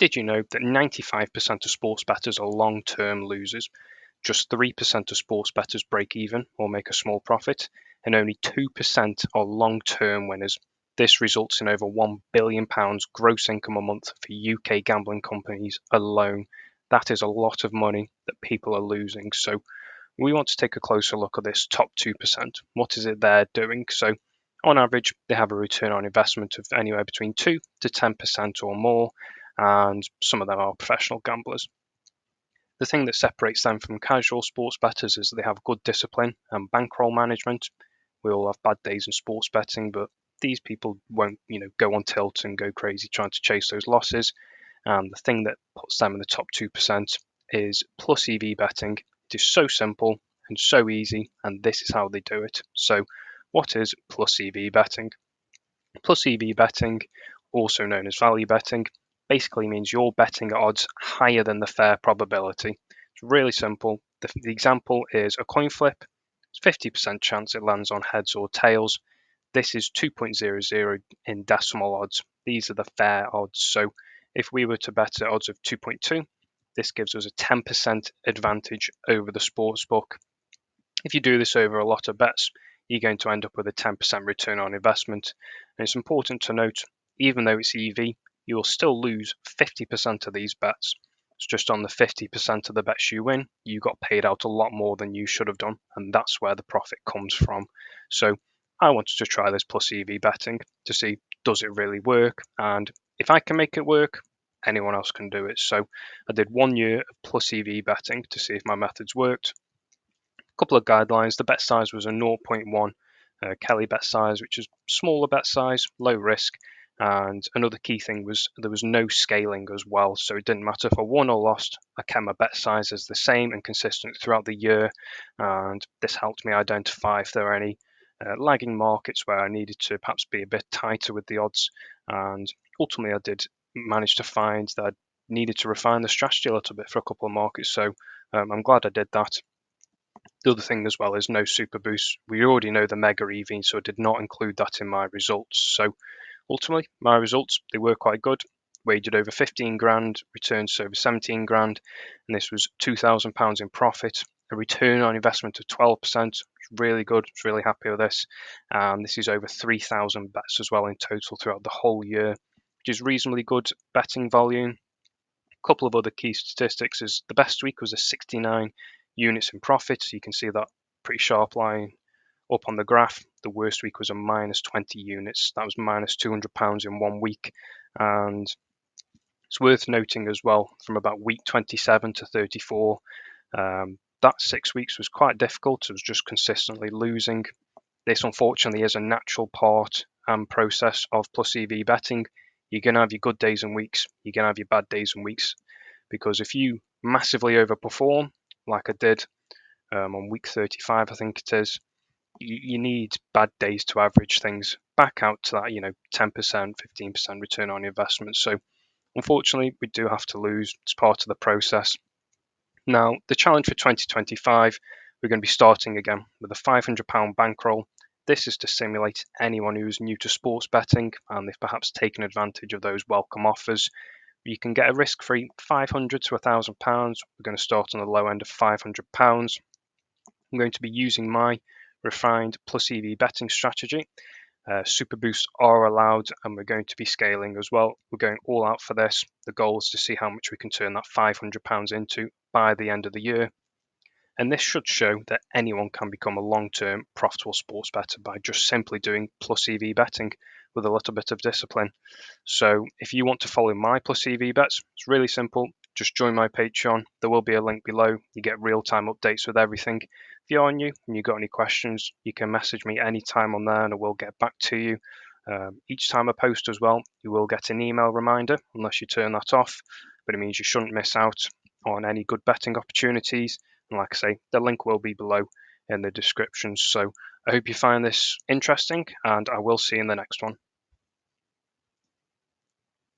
Did you know that 95% of sports bettors are long-term losers? Just 3% of sports bettors break even or make a small profit, and only 2% are long-term winners. This results in over £1 billion gross income a month for UK gambling companies alone. That is a lot of money that people are losing. So we want to take a closer look at this top 2%. What is it they're doing? So on average, they have a return on investment of anywhere between 2 to 10% or more, and some of them are professional gamblers. The thing that separates them from casual sports bettors is they have good discipline and bankroll management. We all have bad days in sports betting, but these people won't, go on tilt and go crazy trying to chase those losses. And the thing that puts them in the top 2% is plus EV betting. It is so simple and so easy, and this is how they do it. So, what is plus EV betting? Plus EV betting, also known as value betting, basically means you're betting at odds higher than the fair probability. It's really simple. The example is a coin flip. It's 50% chance it lands on heads or tails. This is 2.00 in decimal odds. These are the fair odds. So if we were to bet at odds of 2.2, this gives us a 10% advantage over the sports book. If you do this over a lot of bets, you're going to end up with a 10% return on investment. And it's important to note, even though it's EV, you will still lose 50% of these bets. It's just on the 50% of the bets you win, you got paid out a lot more than you should have done, and that's where the profit comes from. So I wanted to try this plus EV betting to see, does it really work? And if I can make it work, anyone else can do it. So I did 1 year of plus EV betting to see if my methods worked. Couple of guidelines. The bet size was a zero point 0.1 Kelly bet size, which is smaller bet size, low risk. And another key thing was there was no scaling as well. So it didn't matter if I won or lost, I kept my bet size as the same and consistent throughout the year. And this helped me identify if there were any lagging markets where I needed to perhaps be a bit tighter with the odds. And ultimately, I did manage to find that I needed to refine the strategy a little bit for a couple of markets. So I'm glad I did that. The other thing as well is no super boost. We already know the mega EV, so I did not include that in my results. So ultimately, my results, they were quite good. Wagered over 15 grand, returns over 17 grand, and this was £2,000 in profit, a return on investment of 12%. Really good, really happy with this. This is over 3,000 bets as well in total throughout the whole year, which is reasonably good betting volume. A couple of other key statistics is the best week was a 69 units in profit. So you can see that pretty sharp line up on the graph. The worst week was a minus 20 units. That was minus £200 in 1 week. And it's worth noting as well, from about week 27 to 34, that 6 weeks was quite difficult. It was just consistently losing. This unfortunately is a natural part and process of plus EV betting. You're going to have your good days and weeks. You're going to have your bad days and weeks. Because if you massively overperform, like I did on week 35, I think it is, you need bad days to average things back out to that, 10%, 15% return on investment. So unfortunately, we do have to lose. It's part of the process. Now, the challenge for 2025, we're going to be starting again with a £500 bankroll. This is to simulate anyone who's new to sports betting and they've perhaps taken advantage of those welcome offers. You can get a risk-free £500 to £1,000. We're going to start on the low end of £500. I'm going to be using my refined plus EV betting strategy. Super boosts are allowed, and we're going to be scaling as well. We're going all out for this. The goal is to see how much we can turn that £500 into by the end of the year. And this should show that anyone can become a long-term profitable sports bettor by just simply doing plus EV betting with a little bit of discipline. So if you want to follow my plus EV bets, it's really simple. Just join my Patreon. There will be a link below. You get real-time updates with everything. If you are new and you've got any questions, you can message me anytime on there and I will get back to you. Each time I post as well, you will get an email reminder unless you turn that off, but it means you shouldn't miss out on any good betting opportunities. And like I say, the link will be below in the description. So I hope you find this interesting and I will see you in the next one.